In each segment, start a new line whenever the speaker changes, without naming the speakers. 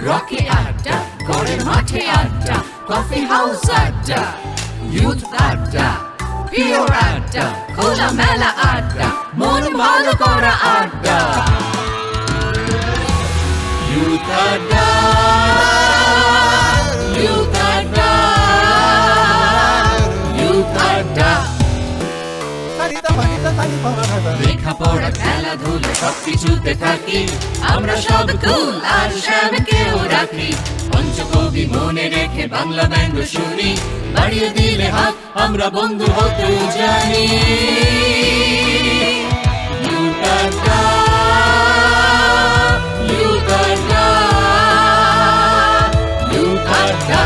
রকে আড্ডা, করে মাঠে আড্ডা, কফি হাউস আড্ডা, ইউথ আড্ডা, পিওর আড্ডা, খোলা মেলা আড্ডা, মন ভালো করা আড্ডা। ইউথ আড্ডা, ইউথ আড্ডা, ইউথ আড্ডা। লেখাপড়া, খেলাধুলা সবকিছুতে থাকি আমরা, সব কুল আর সবকেও রাখি। পঞ্চকবি মনে রেখে বাংলা ব্যঙ্গ শুনি, বাড়িয়ে দিলে হাত আমরা বন্ধু হতে জানি। ইউথ আড্ডা, ইউথ আড্ডা, ইউথ আড্ডা,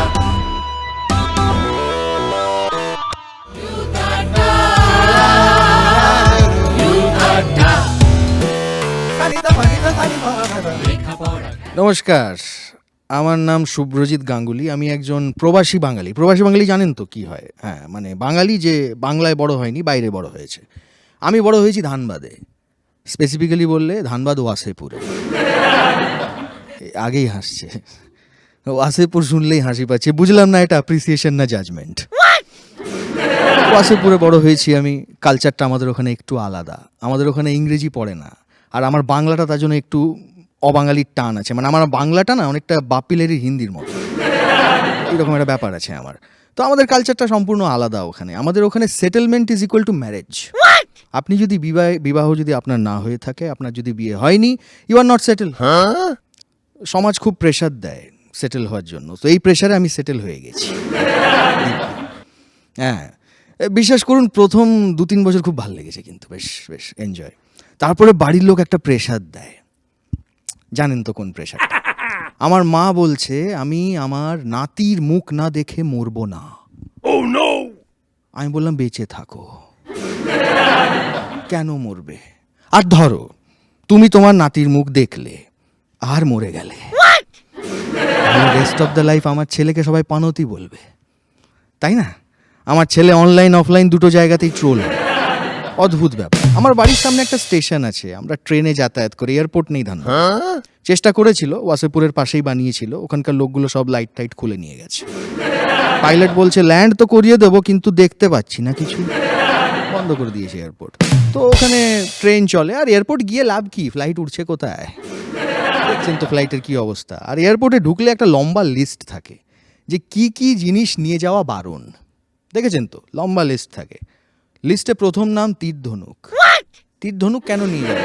ইউথ আড্ডা, ইউথ আড্ডা।
নমস্কার, আমার নাম শুভ্রজিৎ গাঙ্গুলি। আমি একজন প্রবাসী বাঙালি। প্রবাসী বাঙালি জানেন তো কি হয়? হ্যাঁ, মানে বাঙালি যে বাংলায় বড় হয়নি, বাইরে বড় হয়েছে। আমি বড় হয়েছি ধানবাদে, স্পেসিফিক্যালি বললে ধানবাদ ওয়াসেপুরে। আগেই হাসছে, ওয়াসেপুর শুনলেই হাসি পাচ্ছে। বুঝলাম না এটা অ্যাপ্রিসিয়েশন না জাজমেন্ট। ওয়াসেপুরে বড় হয়েছি আমি। কালচারটা আমাদের ওখানে একটু আলাদা। আমাদের ওখানে ইংরেজি পড়ে না, আর আমার বাংলাটা তার জন্য একটু অবাঙালির টান আছে। মানে আমার বাংলাটা না অনেকটা বাপিলের হিন্দির মতো, এরকম একটা ব্যাপার আছে আমার। তো আমাদের কালচারটা সম্পূর্ণ আলাদা ওখানে। আমাদের ওখানে settlement is equal to marriage. আপনি যদি বিবাহ যদি আপনার না হয়ে থাকে, আপনার যদি বিয়ে হয়নি, ইউ আর নট সেটেল। সমাজ খুব প্রেশার দেয় সেটেল হওয়ার জন্য। তো এই প্রেশারে আমি সেটেল হয়ে গেছি। হ্যাঁ, বিশ্বাস করুন প্রথম 2-3 বছর খুব ভালো লেগেছে, কিন্তু বেশ বেশ এনজয়। তারপরে বাড়ির লোক একটা প্রেশার দেয়, জানেন তো কোন প্রেশার? আমার মা বলছে আমি আমার নাতির মুখ না দেখে মরবো না। আমি বললাম বেঁচে থাকো, কেন মরবে? আর ধরো তুমি তোমার নাতির মুখ দেখলে আর মরে গেলে, রেস্ট অফ দ্য লাইফ আমার ছেলেকে সবাই পানতি বলবে, তাই না? আমার ছেলে অনলাইন অফলাইন দুটো জায়গাতেই ট্রোল। অদ্ভুত ব্যাপার। আমার বাড়ির সামনে একটা স্টেশন আছে, আমরা ট্রেনে যাতায়াত করি, এয়ারপোর্ট নেই ধান। চেষ্টা করেছিল, ওয়াসেপুরের পাশেই বানিয়েছিল, ওখানকার লোকগুলো সব লাইট টাইট খুলে নিয়ে গেছে। পাইলট বলছে ল্যান্ড তো করিয়ে দেবো, কিন্তু দেখতে পাচ্ছি না কিছু, বন্ধ করে দিয়েছে এয়ারপোর্ট। তো ওখানে ট্রেন চলে, আর এয়ারপোর্ট গিয়ে লাভ কি? ফ্লাইট উঠছে কোথায়? দেখছেন তো ফ্লাইটের কি অবস্থা। আর এয়ারপোর্টে ঢুকলে একটা লম্বা লিস্ট থাকে যে কি কি জিনিস নিয়ে যাওয়া বারণ। দেখেছেন তো, লম্বা লিস্ট থাকে। লিস্টে প্রথম নাম তীরধনুক। তীরধনুক কেন নিয়ে যাবে?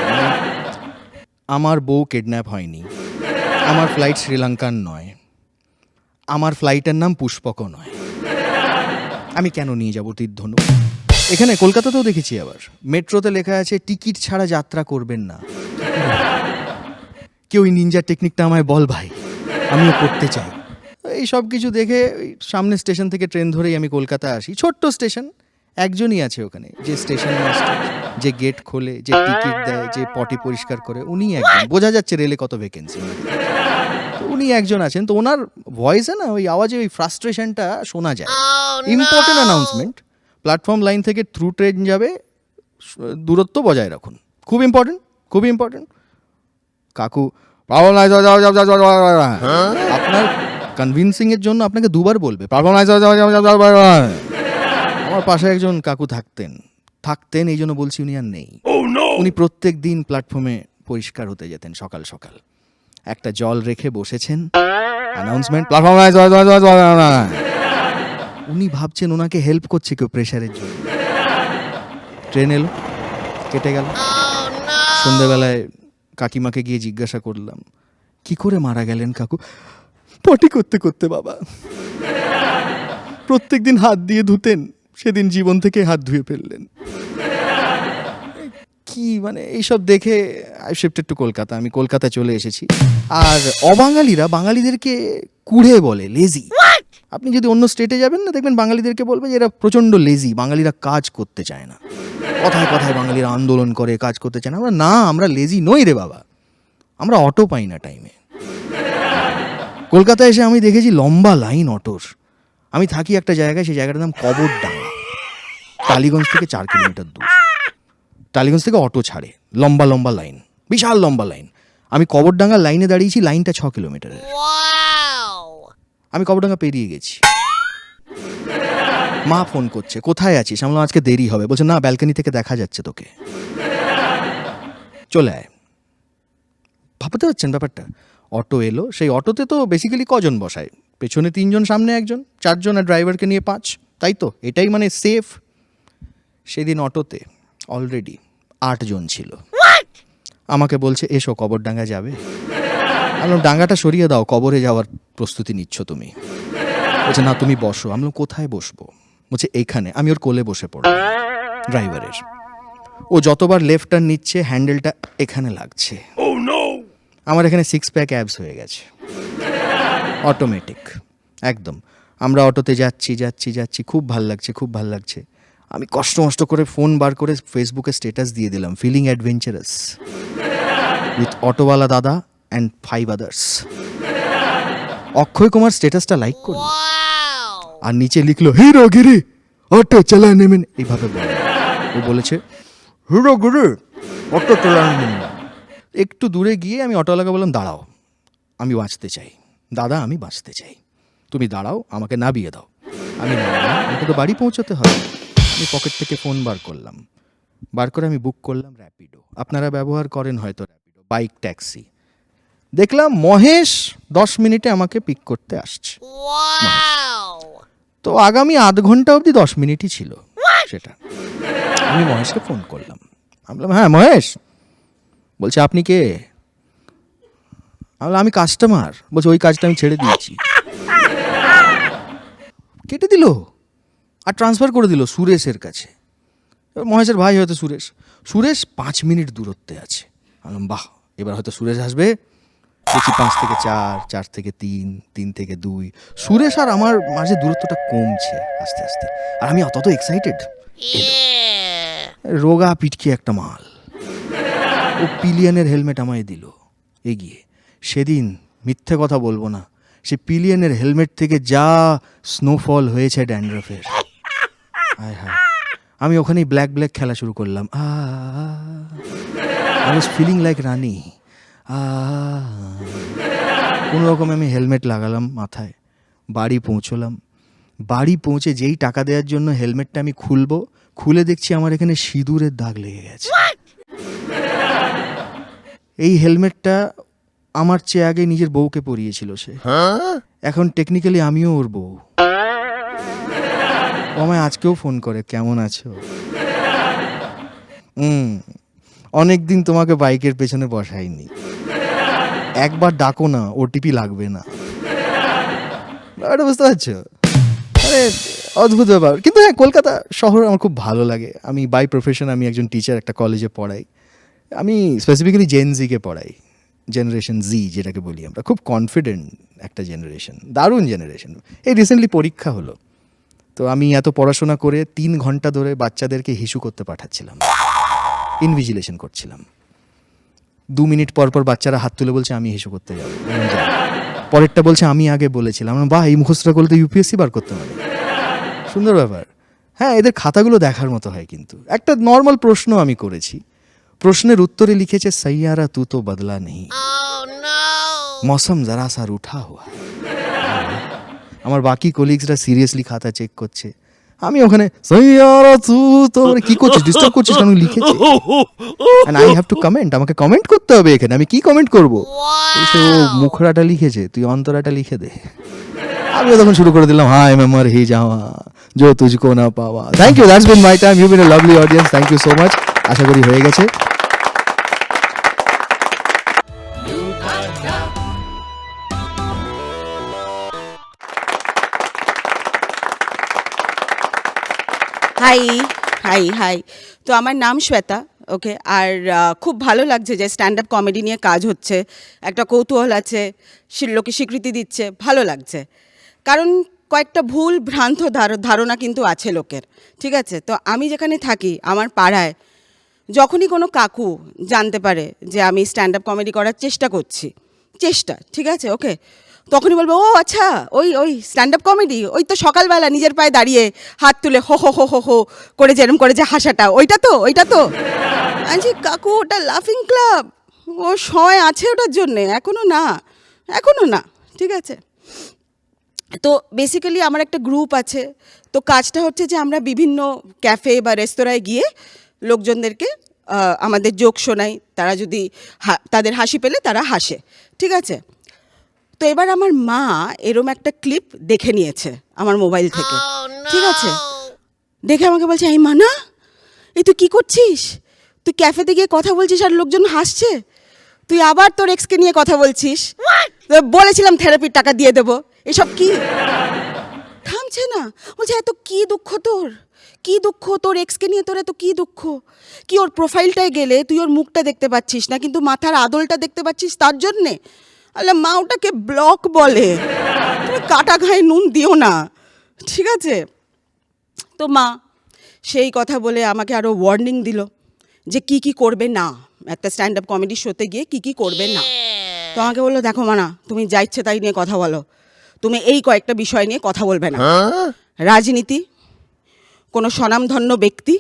আমার বউ কিডন্যাপ হয়নি, আমার ফ্লাইট শ্রীলঙ্কার নয়, আমার ফ্লাইটের নাম পুষ্পকও নয়, আমি কেন নিয়ে যাব তীরধনুক? এখানে কলকাতাতেও দেখেছি, আবার মেট্রোতে লেখা আছে টিকিট ছাড়া যাত্রা করবেন না। কেউ নিনজা টেকনিকটা আমায় বল ভাই, আমিও করতে চাই। এই সব কিছু দেখে সামনে স্টেশন থেকে ট্রেন ধরেই আমি কলকাতা আসি। ছোট্ট স্টেশন, একজনই আছে ওখানে যে স্টেশন মাস্টার, যে গেট খোলে, যে টিকিট দেয়, যে পটি পরিষ্কার করে, উনি একজন। বোঝা যাচ্ছে রেলে কত ভ্যাকেন্সি। উনি একজন আছেন, তো ওনার ভয়েসে না ওই আওয়াজে ওই ফ্রাস্ট্রেশনটা শোনা যায়। ইম্পর্টেন্ট অ্যানাউন্সমেন্ট, প্ল্যাটফর্ম লাইন থেকে থ্রু ট্রেন যাবে, দূরত্ব বজায় রাখুন, খুব ইম্পর্টেন্ট, খুবই ইম্পর্টেন্ট। কাকু আপনার কনভিন্সিং এর জন্য আপনাকে দুবার বলবে। আমার পাশে একজন কাকু থাকতেন, এই জন্য বলছি উনি আর নেই। উনি প্রত্যেক দিন প্ল্যাটফর্মে পরিষ্কার হতে যেতেন সকাল সকাল। একটা জল রেখে বসেছেন, অ্যানাউন্সমেন্ট প্ল্যাটফর্ম। উনি ভাবছেন ওনাকে হেল্প করছে কেউ প্রেশারের জন্য। ট্রেন এলো, কেটে গেল। সন্ধ্যেবেলায় কাকিমাকে গিয়ে জিজ্ঞাসা করলাম কি করে মারা গেলেন কাকু? পটি করতে করতে বাবা। প্রত্যেকদিন হাত দিয়ে ধুতেন, সেদিন জীবন থেকে হাত ধুয়ে ফেললেন। কি মানে এইসব দেখে আই শিফটেড টু কলকাতা। আমি কলকাতায় চলে এসেছি। আর অবাঙালিরা বাঙালিদেরকে কুড়ে বলে, লেজি। আপনি যদি অন্য স্টেটে যাবেন না, দেখবেন বাঙালিদেরকে বলবে যে এরা প্রচণ্ড লেজি, বাঙালিরা কাজ করতে চায় না। কথায় কথায় বাঙালিরা আন্দোলন করে, কাজ করতে চায় না। আমরা লেজি নই রে বাবা, আমরা অটো পাই না টাইমে। কলকাতায় এসে আমি দেখেছি লম্বা লাইন অটোর। আমি থাকি একটা জায়গায়, সেই জায়গাটার নাম কবরডাঙ্গা, টালিগঞ্জ থেকে 4 কিলোমিটার দূর। টালিগঞ্জ থেকে অটো ছাড়ে, লম্বা লম্বা লাইন, বিশাল লম্বা লাইন। আমি কবরডাঙ্গার লাইনে দাঁড়িয়েছি, লাইনটা 6 কিলোমিটারের। আমি কবরডাঙ্গা পেরিয়ে গেছি। মা ফোন করছে, কোথায় আছিস? আমি বললাম আজকে দেরি হবে। বলছে না, ব্যালকনি থেকে দেখা যাচ্ছে তোকে, চলে আয়। ভাবতে পারছেন ব্যাপারটা? অটো এলো, সেই অটোতে তো বেসিক্যালি কজন বসায়? পেছনে 3 জন, সামনে 1 জন, 4 জন, আর ড্রাইভারকে নিয়ে 5, তাই তো? এটাই মানে সেফ। সেদিন অটোতে অলরেডি 8 জন ছিল। আমাকে বলছে এসো, কবরডাঙ্গা যাবে? আমি ডাঙ্গাটা সরিয়ে দাও, কবরে যাওয়ার প্রস্তুতি নিচ্ছ তুমি। বলছে না তুমি বসো। আমি কোথায় বসবো? বলছে এইখানে। আমি ওর কোলে বসে পড়ব, ড্রাইভারের। ও যতবার লেফট টার্ন নিচ্ছে হ্যান্ডেলটা এখানে লাগছে। আমার এখানে 6 প্যাক অ্যাবস হয়ে গেছে, অটোমেটিক একদম। আমরা অটোতে যাচ্ছি, খুব ভাল লাগছে। আমি কষ্ট করে ফোন বার করে ফেসবুকে স্ট্যাটাস দিয়ে দিলাম, ফিলিং অ্যাডভেঞ্চারাস উইথ অটোওয়ালা দাদা অ্যান্ড 5 আদার্স। অক্ষয় কুমার স্ট্যাটাসটা লাইক করল আর নিচে লিখলো হিরোগিরি অটো চালানে মেন। এইভাবে বলে ও বলেছে হিরোগিরি অটো চালানে মেন। একটু দূরে গিয়ে আমি অটোওয়ালাকে বললাম দাঁড়াও, আমি বাঁচতে চাই দাদা, আমি বাঁচতে চাই, তুমি দাঁড়াও, আমাকে নামিয়ে দাও। আমি নামলাম, আমাকে তো বাড়ি পৌঁছতে হবে। আমি পকেট থেকে ফোন বার করে আমি বুক করলাম র্যাপিডো। আপনারা ব্যবহার করেন হয়তো র্যাপিডো, বাইক ট্যাক্সি। দেখলাম মহেশ 10 মিনিটে আমাকে পিক করতে আসছে। তো আগামী আধ ঘন্টা অবধি 10 মিনিটই ছিল সেটা। আমি মহেশকে ফোন করলাম, আমি বললাম হ্যাঁ মহেশ। বলছে আপনি কে? আমি কাস্টমার। বলছে ওই কাজটা আমি ছেড়ে দিয়েছি। কেটে দিল আর ট্রান্সফার করে দিল সুরেশের কাছে। মহেশের ভাই হয়তো সুরেশ 5 মিনিট দূরত্বে আছে। আমি বাহ, এবার হয়তো সুরেশ আসবে। দেখছি 5 থেকে 4, 4 থেকে 3, 3 থেকে 2। সুরেশ আর আমার মাঝে দূরত্বটা কমছে আস্তে আস্তে, আর আমি অত এক্সাইটেড। রোগা পিটকি একটা মাল, ও পিলিয়নের হেলমেট আমায় দিল এগিয়ে। সেদিন মিথ্যে কথা বলবো না, সে পিলিয়নের হেলমেট থেকে যা স্নোফল হয়েছে ড্যান্ড্রফের, হায় হায়। আমি ওখানেই ব্ল্যাক খেলা শুরু করলাম। আই ওয়াজ ফিলিং লাইক রানী। কোনো রকমে আমি হেলমেট লাগালাম মাথায়, বাড়ি পৌঁছলাম। বাড়ি পৌঁছে যেই টাকা দেওয়ার জন্য হেলমেটটা আমি খুলে দেখছি আমার এখানে সিঁদুরের দাগ লেগে গেছে। এই হেলমেটটা আমার চেয়ে আগে নিজের বউকে পরিয়েছিল সে। এখন টেকনিক্যালি আমিও ওর বউ। ও আমায় আজকেও ফোন করে, কেমন আছো? অনেকদিন তোমাকে বাইকের পেছনে বসাইনি, একবার ডাকো না, ওটিপি লাগবে না। বুঝতে পারছো? আরে অদ্ভুত ব্যাপার। কিন্তু হ্যাঁ, কলকাতা শহর আমার খুব ভালো লাগে। আমি বাই প্রফেশন আমি একজন টিচার, একটা কলেজে পড়াই। আমি স্পেসিফিক্যালি জেনজিকে পড়াই, জেনারেশন জি যেটাকে বলি আমরা। খুব কনফিডেন্ট একটা জেনারেশন, দারুণ জেনারেশন। এই রিসেন্টলি পরীক্ষা হলো, তো আমি এত পড়াশোনা করে 3 ঘন্টা ধরে বাচ্চাদেরকে হিসু করতে পাঠাচ্ছিলাম, ইনভিজিলেশন করছিলাম। 2 মিনিট পর বাচ্চারা হাত তুলে বলছে আমি হিসু করতে যাবো। পরেরটা বলছে আমি আগে বলেছিলাম। বাহ, এই মুখস্থটা করলে ইউপিএসসি বার করতে পারে। সুন্দর ব্যাপার। হ্যাঁ, এদের খাতাগুলো দেখার মতো হয়। কিন্তু একটা নর্মাল প্রশ্ন আমি করেছি, প্রশ্নের উত্তরে লিখেছে সাইয়ারা তু তো বদলা নেই, মৌসম জরা সা রুঠা হুয়া। আমার বাকি কলিগসরা সিরিয়াসলি খাতা চেক করছে, আমি ওখানে সাইয়ারা তু তো, কি করছিস, ডিস্টার্ব করছিস কেন? লিখেছে and I have to comment, আমাকে কমেন্ট করতে হবে এখানে। আমি কি কমেন্ট করবো? ও মুখরাটা লিখেছে, তুই অন্তরাটা লিখে দে। আমিও তখন শুরু করে দিলাম, হাই मैं मर ही जावा जो तुझको ना पावा। Thank you, that's been my time. You been a lovely audience, thank you so much. আশা করি হয়ে গেছে।
হাই। তো আমার নাম শ্বেতা, ওকে। আর খুব ভালো লাগছে যে স্ট্যান্ড আপ কমেডি নিয়ে কাজ হচ্ছে, একটা কৌতূহল আছে, লোকে স্বীকৃতি দিচ্ছে, ভালো লাগছে। কারণ কয়েকটা ভুল ভ্রান্ত ধারণা কিন্তু আছে লোকের, ঠিক আছে? তো আমি যেখানে থাকি আমার পাড়ায় যখনই কোনো কাকু জানতে পারে যে আমি স্ট্যান্ড আপ কমেডি করার চেষ্টা করছি, ঠিক আছে, ওকে, তখনই বলবো ও আচ্ছা, ওই স্ট্যান্ড আপ কমেডি, ওই তো সকালবেলা নিজের পায়ে দাঁড়িয়ে হাত তুলে হো হো হো হো হো করে যেরম করে যে হাসাটা, ওইটা তো আচ্ছা কাকু, ওটা লাফিং ক্লাব। ও সময় আছে ওটার জন্যে, এখনও না, ঠিক আছে। তো বেসিক্যালি আমার একটা গ্রুপ আছে, তো কাজটা হচ্ছে যে আমরা বিভিন্ন ক্যাফে বা রেস্তোরাঁয় গিয়ে লোকজনদেরকে আমাদের জোক শোনাই, তারা যদি তাদের হাসি পেলে তারা হাসে, ঠিক আছে। তো এবার আমার মা এরম একটা ক্লিপ দেখে নিয়েছে আমার মোবাইল থেকে, ঠিক আছে। দেখে আমাকে বলছে, এই মানা, এই তুই কী করছিস? তুই ক্যাফেতে গিয়ে কথা বলছিস আর লোকজন হাসছে, তুই আবার তোর এক্সকে নিয়ে কথা বলছিস, বলেছিলাম থেরাপির টাকা দিয়ে দেবো, এসব কি? থামছে না, বলছে এত কি দুঃখ তোর, কি দুঃখ তোর এক্সকে নিয়ে, তোর এত কি দুঃখ? কি ওর প্রোফাইলটায় গেলে তুই ওর মুখটা দেখতে পাচ্ছিস না, কিন্তু মাথার আদলটা দেখতে পাচ্ছিস তার জন্যে? আল্লাহ, মা ওটাকে ব্লক বলে, তুমি কাটা ঘায়ে নুন দিও না, ঠিক আছে। তো মা সেই কথা বলে আমাকে আরও ওয়ার্নিং দিল যে কি কি করবে না, একটা স্ট্যান্ড আপ কমেডি শোতে গিয়ে কি কি করবে না। তো আমাকে বললো, দেখো মানা, তুমি যা ইচ্ছে তাই নিয়ে কথা বলো, তুমি এই কয়েকটা বিষয় নিয়ে কথা বলবে না, রাজনীতি, কোনো স্বনামধন্য ব্যক্তি,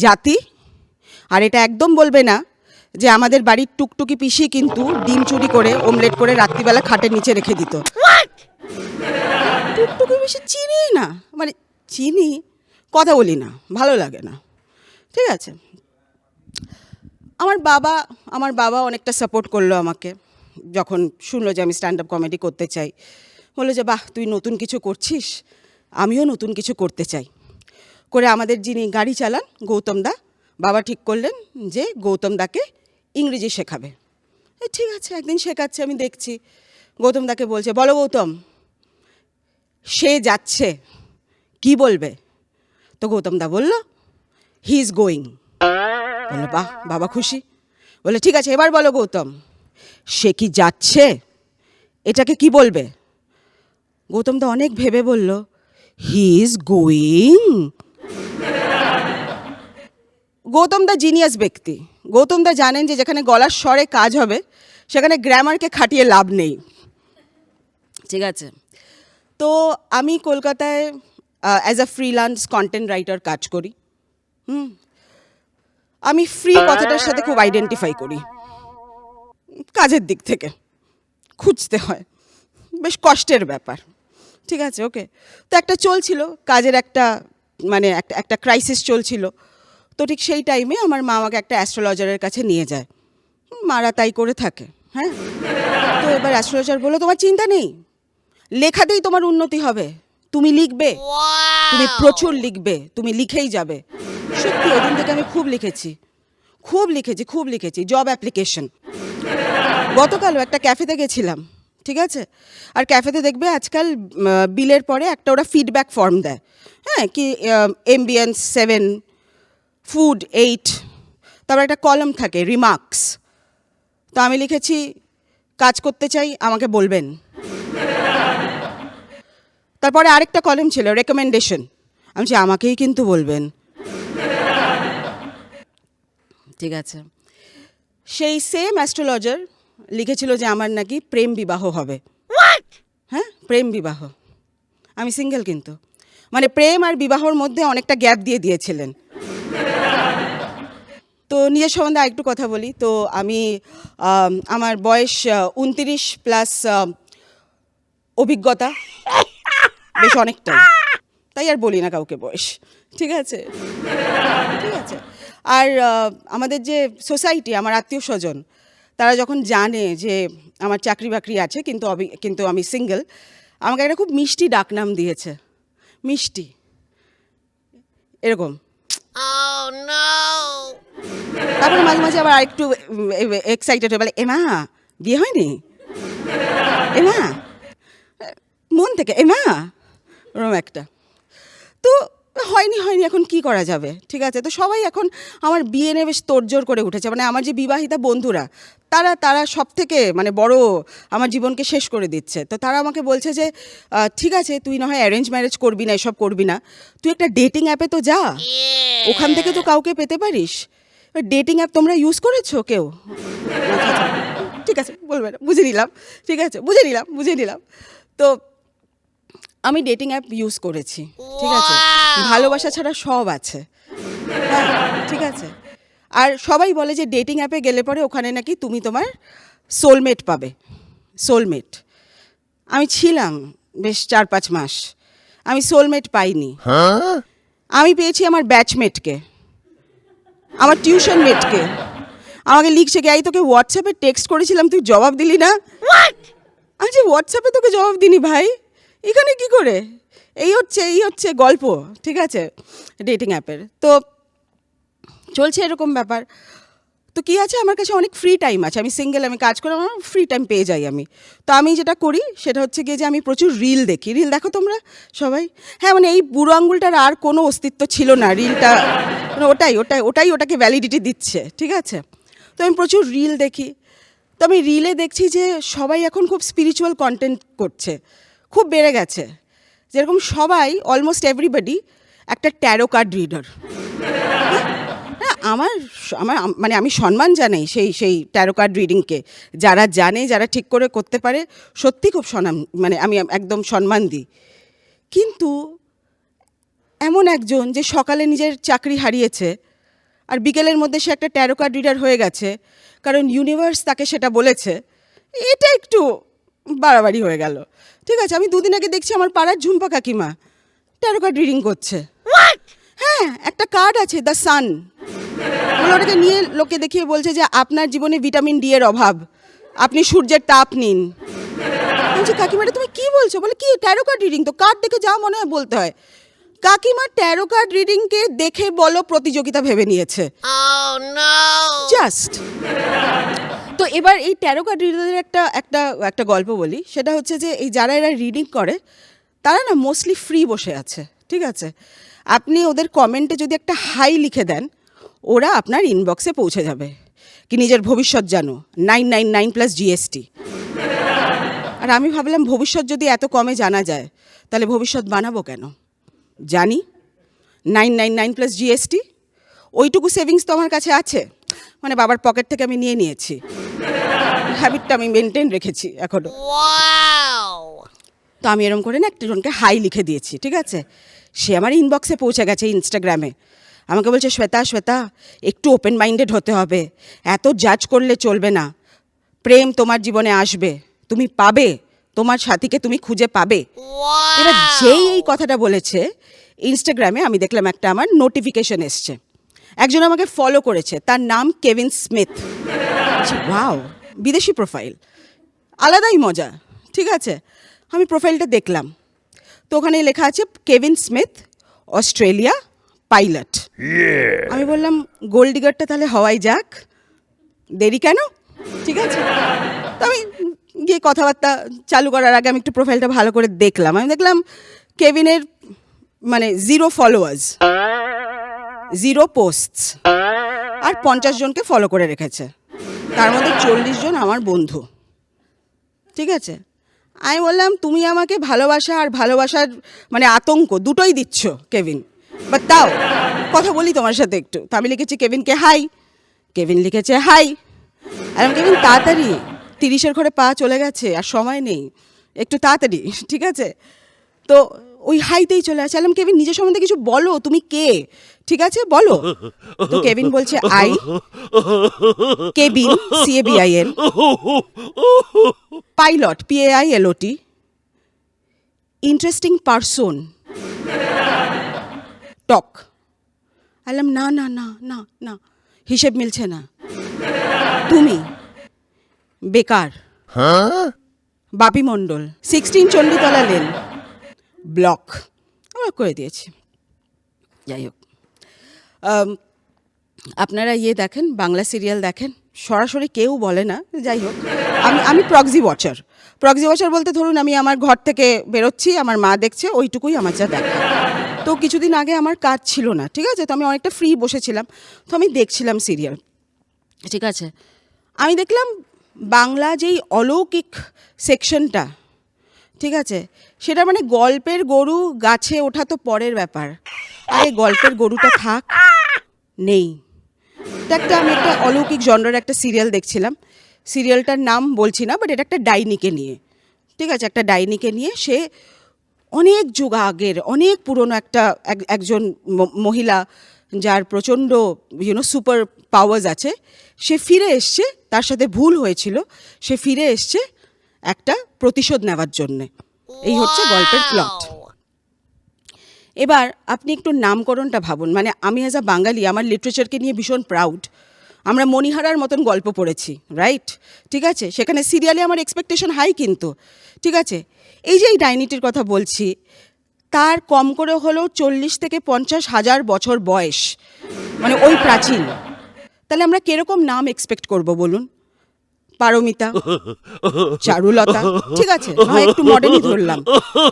জাতি, আর এটা একদম বলবে না যে আমাদের বাড়ির টুকটুকি পিসি কিন্তু ডিম চুরি করে অমলেট করে রাত্রিবেলা খাটের নিচে রেখে দিত। টুকটুকি পিসি চিনি না, মানে চিনি, কথা বলি না, ভালো লাগে না, ঠিক আছে। আমার বাবা অনেকটা সাপোর্ট করলো আমাকে, যখন শুনলো যে আমি স্ট্যান্ড আপ কমেডি করতে চাই, বললো যে বাহ, তুই নতুন কিছু করছিস, আমিও নতুন কিছু করতে চাই। করে আমাদের যিনি গাড়ি চালান গৌতম দা, বাবা ঠিক করলেন যে গৌতম দাকে ইংরেজি শেখাবে। ঠিক আছে, একদিন শেখাচ্ছে, আমি দেখছি। গৌতম দাকে বলছে, বলো গৌতম, সে যাচ্ছে, কি বলবে? তো গৌতম দা বলল, হি ইজ গোয়িং। বললো বাহ, বাবা খুশি। বলে ঠিক আছে, এবার বলো গৌতম, সে কি যাচ্ছে, এটাকে কি বলবে? গৌতম দা অনেক ভেবে বলল, হি ইজ গোয়িং। গৌতম দা জিনিয়াস ব্যক্তি, গৌতম দা জানেন যে যেখানে গলার স্বরে কাজ হবে সেখানে গ্রামারকে খাটিয়ে লাভ নেই, ঠিক আছে। তো আমি কলকাতায় as a freelance content writer কাজ করি। আমি ফ্রি কথাটার সাথে খুব আইডেন্টিফাই করি, কাজের দিক থেকে খুঁজতে হয়, বেশ কষ্টের ব্যাপার, ঠিক আছে, ওকে। তো একটা চলছিল কাজের একটা, মানে একটা ক্রাইসিস চলছিল। তো ঠিক সেই টাইমে আমার মা আমাকে একটা অ্যাস্ট্রোলজারের কাছে নিয়ে যায়, মারা তাই করে থাকে, হ্যাঁ। তো এবার অ্যাস্ট্রোলজার বললো, তোমার চিন্তা নেই, লেখাতেই তোমার উন্নতি হবে, তুমি লিখবে, তুমি প্রচুর লিখবে, তুমি লিখেই যাবে। সত্যি ওদিন থেকে আমি খুব লিখেছি জব অ্যাপ্লিকেশন। গতকালও একটা ক্যাফেতে গেছিলাম, ঠিক আছে। আর ক্যাফেতে দেখবে আজকাল বিলের পরে একটা ওরা ফিডব্যাক ফর্ম দেয়, হ্যাঁ, কি এমবিয়েন্স 7, ফুড 8, তারপর একটা কলম থাকে রিমার্কস। তো আমি লিখেছি, কাজ করতে চাই, আমাকে বলবেন। তারপরে আরেকটা কলম ছিল রেকমেন্ডেশন, আমি বলছি আমাকেই কিন্তু বলবেন, ঠিক আছে। সেই সেম অ্যাস্ট্রোলজার লিখেছিল যে আমার নাকি প্রেম বিবাহ হবে। হ্যাঁ, প্রেম বিবাহ, আমি সিঙ্গেল, কিন্তু মানে প্রেম আর বিবাহর মধ্যে অনেকটা গ্যাপ দিয়ে দিয়েছিলেন। তো নিজের সম্বন্ধে আরেকটু কথা বলি। তো আমি আমার বয়স 29+ অভিজ্ঞতা বেশ অনেকটাই, তাই আর বলি না কাউকে বয়স, ঠিক আছে, ঠিক আছে। আর আমাদের যে সোসাইটি, আমার আত্মীয় স্বজন, তারা যখন জানে যে আমার চাকরি বাকরি আছে কিন্তু আমি সিঙ্গেল, আমাকে একটা খুব মিষ্টি ডাকনাম দিয়েছে, মিষ্টি, এরকম। তারপরে মাঝে মাঝে আবার আরেকটু এক্সাইটেড হয়ে বলে, এমা বিয়ে হয়নি, এমা, মন থেকে এমা, ওরকম একটা। তো হয়নি, এখন কি করা যাবে, ঠিক আছে। তো সবাই এখন আমার বিয়ে নিয়ে বেশ তোড়জোড় করে উঠেছে, মানে আমার যে বিবাহিতা বন্ধুরা, তারা সব থেকে মানে বড় আমার জীবনকে শেষ করে দিচ্ছে। তো তারা আমাকে বলছে যে ঠিক আছে, তুই না হয় অ্যারেঞ্জ ম্যারেজ করবি না, এসব করবি না, তুই একটা ডেটিং অ্যাপে তো যা, ওখান থেকে তো কাউকে পেতে পারিস। ডেটিং অ্যাপ তোমরা ইউজ করেছো কেউ? ঠিক আছে, বলবে না, বুঝে নিলাম, ঠিক আছে, বুঝে নিলাম। তো আমি ডেটিং অ্যাপ ইউজ করেছি, ঠিক আছে, ভালোবাসা ছাড়া সব আছে, হ্যাঁ, ঠিক আছে। আর সবাই বলে যে ডেটিং অ্যাপে গেলে পরে ওখানে নাকি তুমি তোমার সোলমেট পাবে, সোলমেট। আমি ছিলাম বেশ 4-5 মাস, আমি সোলমেট পাইনি। আমি পেয়েছি আমার ব্যাচমেটকে, আমার টিউশন মেটকে। আমাকে লিখছে কে, তোকে হোয়াটসঅ্যাপে টেক্সট করেছিলাম, তুই জবাব দিলি না। আচ্ছা, হোয়াটসঅ্যাপে তোকে জবাব দিনি ভাই, এখানে কি করে? এই হচ্ছে গল্প, ঠিক আছে, ডেটিং অ্যাপের। তো চলছে এরকম ব্যাপার। তো কী আছে, আমার কাছে অনেক ফ্রি টাইম আছে, আমি সিঙ্গেল, আমি কাজ করে আমার ফ্রি টাইম পেয়ে যাই আমি। তো আমি যেটা করি সেটা হচ্ছে গিয়ে যে আমি প্রচুর রিল দেখি। রিল দেখো তোমরা সবাই? হ্যাঁ, মানে এই বুড়ো আঙ্গুলটার আর কোনো অস্তিত্ব ছিল না, রিলটা মানে ওটাকে ভ্যালিডিটি দিচ্ছে, ঠিক আছে। তো আমি প্রচুর রিল দেখি। তো আমি রিলে দেখছি যে সবাই এখন খুব স্পিরিচুয়াল কন্টেন্ট করছে, খুব বেড়ে গেছে। যেরকম সবাই, অলমোস্ট এভরিবডি একটা ট্যারো কার্ড রিডার। আমার আমার মানে আমি সম্মান জানাই সেই ট্যারো কার্ড রিডিংকে, যারা জানে, যারা ঠিক করে করতে পারে, সত্যি খুব মানে আমি একদম সম্মান দিই। কিন্তু এমন একজন যে সকালে নিজের চাকরি হারিয়েছে আর বিকেলের মধ্যে সে একটা ট্যারো কার্ড রিডার হয়ে গেছে কারণ ইউনিভার্স তাকে সেটা বলেছে, এটা একটু বাড়াবাড়ি হয়ে গেল, ঠিক আছে। আমি 2 দিন আগে দেখছি আমার পাড়ার ঝুম্পা কাকিমা ট্যারো কার্ড রিডিং করছে। হ্যাঁ, একটা কার্ড আছে, দ্য সান, ওটাকে নিয়ে লোকে দেখিয়ে বলছে যে আপনার জীবনে ভিটামিন ডি এর অভাব, আপনি সূর্যের তাপ নিন। বলছি কাকিমাটা তুমি কি বলছো? বলে কি ট্যারো কার্ড রিডিং, তো কার্ড দেখে যা মনে হয় বলতে হয়। কাকিমা ট্যারো কার্ড রিডিংকে দেখে বলো প্রতিযোগিতা ভেবে নিয়েছে, জাস্ট। তো এবার এই ট্যারো কার্ড রিডারের একটা গল্প বলি। সেটা হচ্ছে যে এই যারা এরা রিডিং করে তারা না মোস্টলি ফ্রি বসে আছে, ঠিক আছে। আপনি ওদের কমেন্টে যদি একটা হাই লিখে দেন, ওরা আপনার ইনবক্সে পৌঁছে যাবে কি নিজের ভবিষ্যৎ জানো 999 প্লাস জিএসটি। আর আমি ভাবলাম ভবিষ্যৎ যদি এত কমে জানা যায় তাহলে ভবিষ্যৎ বানাবো কেন? জানি 999 প্লাস জিএসটি, ওইটুকু সেভিংস তো আমার কাছে আছে, মানে বাবার পকেট থেকে আমি নিয়েছি, হ্যাবিটটা আমি মেনটেন রেখেছি এখনো। তো আমি এরকম করে না একজনকে হাই লিখে দিয়েছি, ঠিক আছে। সে আমার ইনবক্সে পৌঁছে গেছে ইনস্টাগ্রামে, আমাকে বলছে শ্বেতা একটু ওপেন মাইন্ডেড হতে হবে, এত জাজ করলে চলবে না, প্রেম তোমার জীবনে আসবে, তুমি পাবে, তোমার সাথীকে তুমি খুঁজে পাবে। এবার যেই এই কথাটা বলেছে ইনস্টাগ্রামে আমি দেখলাম একটা আমার নোটিফিকেশন এসছে, একজন আমাকে ফলো করেছে, তার নাম কেভিন স্মিথ। ওয়াও, বিদেশি প্রোফাইল, আলাদাই মজা, ঠিক আছে। আমি প্রোফাইলটা দেখলাম, তো ওখানে লেখা আছে কেভিন স্মিথ, অস্ট্রেলিয়া, পাইলট। আমি বললাম গোল্ড ডিগারটা তাহলে হওয়াই যাক, দেরি কেন, ঠিক আছে। তো আমি গিয়ে কথাবার্তা চালু করার আগে আমি একটু প্রোফাইলটা ভালো করে দেখলাম। আমি দেখলাম কেভিনের মানে 0 ফলোয়ার্স, 0 পোস্টস, আর 50 জনকে ফলো করে রেখেছে, তার মধ্যে 40 জন আমার বন্ধু, ঠিক আছে। আমি বললাম তুমি আমাকে ভালোবাসা আর ভালোবাসার মানে আতঙ্ক দুটোই দিচ্ছ কেভিন, বাট তাও কথা বলি তোমার সাথে একটু। তো আমি লিখেছি কেভিনকে হাই, কেভিন লিখেছে হাই। আর আমি কেভিন তাড়াতাড়ি, 30-এর ঘরে পা চলে গেছে আর সময় নেই, একটু তাড়াতাড়ি, ঠিক আছে। তো ওই হাইতেই চলে আসে। আলাম কেভিন নিজের সম্বন্ধে কিছু বলো, তুমি কে, ঠিক আছে বলো। তো কেভিন বলছে I cabin CABIN, pilot PAILOT, interesting person, talk. আলাম না না না না না, হিসেব মিলছে না, তুমি বেকার, বাপি মণ্ডল, 16 চণ্ডীতলা লেন, ব্লক। আমরা করে দিয়েছি। যাই হোক, আপনারা দেখেন, বাংলা সিরিয়াল দেখেন, সরাসরি কেউ বলে না, যাই হোক। আমি প্রক্সি ওয়াচার বলতে ধরুন আমি আমার ঘর থেকে বেরোচ্ছি, আমার মা দেখছে, ওইটুকুই আমার যা দেখা। তো কিছুদিন আগে আমার কাজ ছিল না, ঠিক আছে, তো আমি অনেকটা ফ্রি বসেছিলাম, তো আমি দেখছিলাম সিরিয়াল, ঠিক আছে। আমি দেখলাম বাংলা যেই অলৌকিক সেকশনটা, ঠিক আছে, সেটা মানে গল্পের গরু গাছে ওঠা তো পরের ব্যাপার, আরে গল্পের গরুটা থাক, নেই। আমি একটা অলৌকিক জনরার একটা সিরিয়াল দেখছিলাম, সিরিয়ালটার নাম বলছি না, বাট এটা একটা ডাইনিকে নিয়ে, ঠিক আছে, একটা ডাইনিকে নিয়ে। সে অনেক যুগ আগের, অনেক পুরনো একজন মহিলা, যার প্রচণ্ড সুপার পাওয়ার্স আছে, সে ফিরে এসছে, তার সাথে ভুল হয়েছিল, সে ফিরে এসছে একটা প্রতিশোধ নেওয়ার জন্যে। এই হচ্ছে গল্পের প্লট। এবার আপনি একটু নামকরণটা ভাবুন, মানে আমি অ্যাজ আ বাঙালি আমার লিটারেচারকে নিয়ে ভীষণ প্রাউড। আমরা মণিহারার মতন গল্প পড়েছি, রাইট? ঠিক আছে, সেখানে সিরিয়ালে আমার এক্সপেকটেশন হাই, কিন্তু ঠিক আছে, এই যে এই ডাইনিটির কথা বলছি, তার কম করে হলেও 40 থেকে 50 হাজার বছর বয়স, মানে ওই প্রাচীন। তাহলে আমরা কিরকম নাম এক্সপেক্ট করব বলুন? পারমিতা, চারুলতা, ঠিক আছে, হয় একটু মডেলই ধরলাম,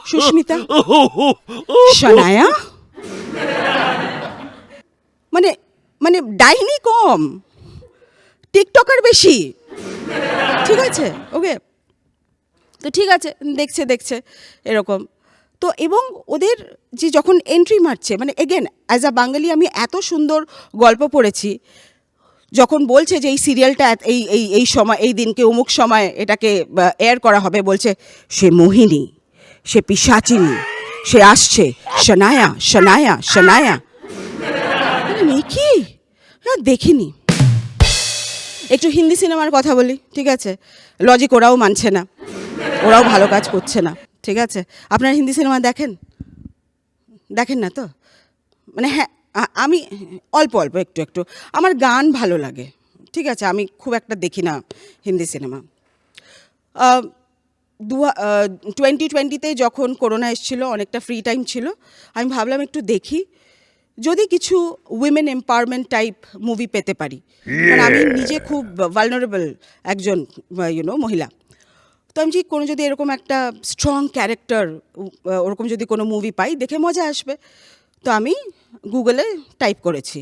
সুস্মিতা, শনায়া, মানে মানে ডাইনি কম, টিকটকার বেশি, ঠিক আছে, ওকে। তো ঠিক আছে, দেখছে এরকম। তো এবং ওদের যে যখন এন্ট্রি মারছে, মানে এগেন অ্যাজ আ বাঙালি আমি এত সুন্দর গল্প পড়েছি, যখন বলছে যে এই সিরিয়ালটা এই এই এই সময়, এই দিনকে অমুক সময় এটাকে এয়ার করা হবে, বলছে সে মোহিনী, সে পিশাচিনী, সে আসছে, শনায়া শনায়া শনায়া। কি দেখিনি। একটু হিন্দি সিনেমার কথা বলি, ঠিক আছে, লজিক ওরাও মানছে না, ওরাও ভালো কাজ করছে না, ঠিক আছে। আপনারা হিন্দি সিনেমা দেখেন না তো? মানে হ্যাঁ, আমি অল্প একটু আমার গান ভালো লাগে, ঠিক আছে, আমি খুব একটা দেখি না হিন্দি সিনেমা। 2020-তে যখন করোনা এসেছিলো, অনেকটা ফ্রি টাইম ছিল, আমি ভাবলাম একটু দেখি যদি কিছু উইমেন এম্পাওয়ারমেন্ট টাইপ মুভি পেতে পারি, কারণ আমি নিজে খুব ভালনারেবল একজন মহিলা। তো আমি কোনো যদি এরকম একটা স্ট্রং ক্যারেক্টার, ওরকম যদি কোনো মুভি পাই, দেখে মজা আসবে। তো আমি গুগলে টাইপ করেছি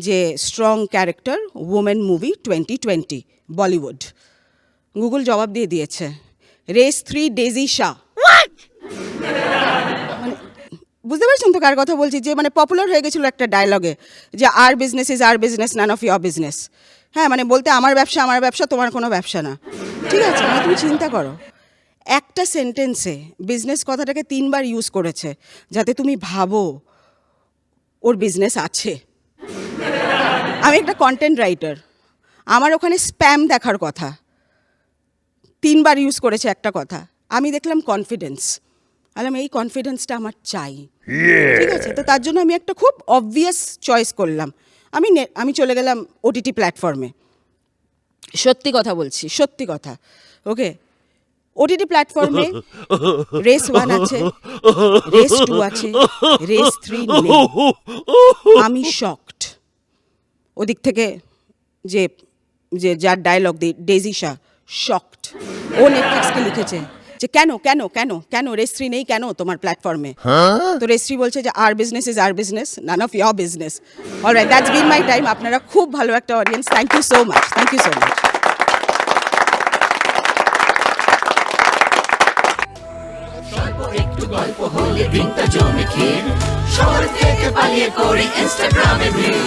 যে strong character women movie 2020 Bollywood. Google জবাব দিয়ে দিয়েছে রেস 3 ডেজি শাহ। মানে বুঝতে পারছেন তো কার কথা বলছি? যে মানে পপুলার হয়ে গেছিলো একটা ডায়লগে, যে our business is our business, none of your business. হ্যাঁ, মানে বলতে আমার ব্যবসা, তোমার কোনো ব্যবসা না, ঠিক আছে। মানে তুমি চিন্তা করো, একটা সেন্টেন্সে বিজনেস কথাটাকে 3 বার ইউজ করেছে, যাতে তুমি ভাবো ওর বিজনেস আছে। আমি একটা কন্টেন্ট রাইটার, আমার ওখানে স্প্যাম দেখার কথা, 3 বার ইউজ করেছে একটা কথা। আমি দেখলাম কনফিডেন্স, বললাম এই কনফিডেন্সটা আমার চাই, ঠিক আছে। তো তার জন্য আমি একটা খুব অবভিয়াস চয়েস করলাম, আমি চলে গেলাম ওটিটি প্ল্যাটফর্মে। সত্যি কথা বলছি, সত্যি কথা, ওকে। ওটিটি প্ল্যাটফর্মে রেস 1 আছে, রেস 2 আছে, রেস 3 নেই। আমি শকড। ওদিক থেকে যে যার ডায়লগ ডেজি শাহ, শকড। ও নেটফ্লিক্সকে লিখেছে যে কেন রেস 3 নেই কেন তোমার প্ল্যাটফর্মে? তো রেস 3 বলছে যে our business is our business, none of your business. Alright, that's been my time. আপনারা খুব ভালো একটা audience, thank you so much, thank you so much.
একটু গল্প হলে দিনটা জমে ক্ষীর, শহর থেকে পালিয়ে করি ইনস্টাগ্রামে ভিড়,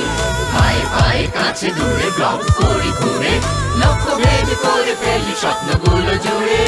ভাই কাছে দূরে ব্লগ করি ঘুরে, লক্ষ্য ভেদ করে ফেলি স্বপ্নগুলো জুড়ে।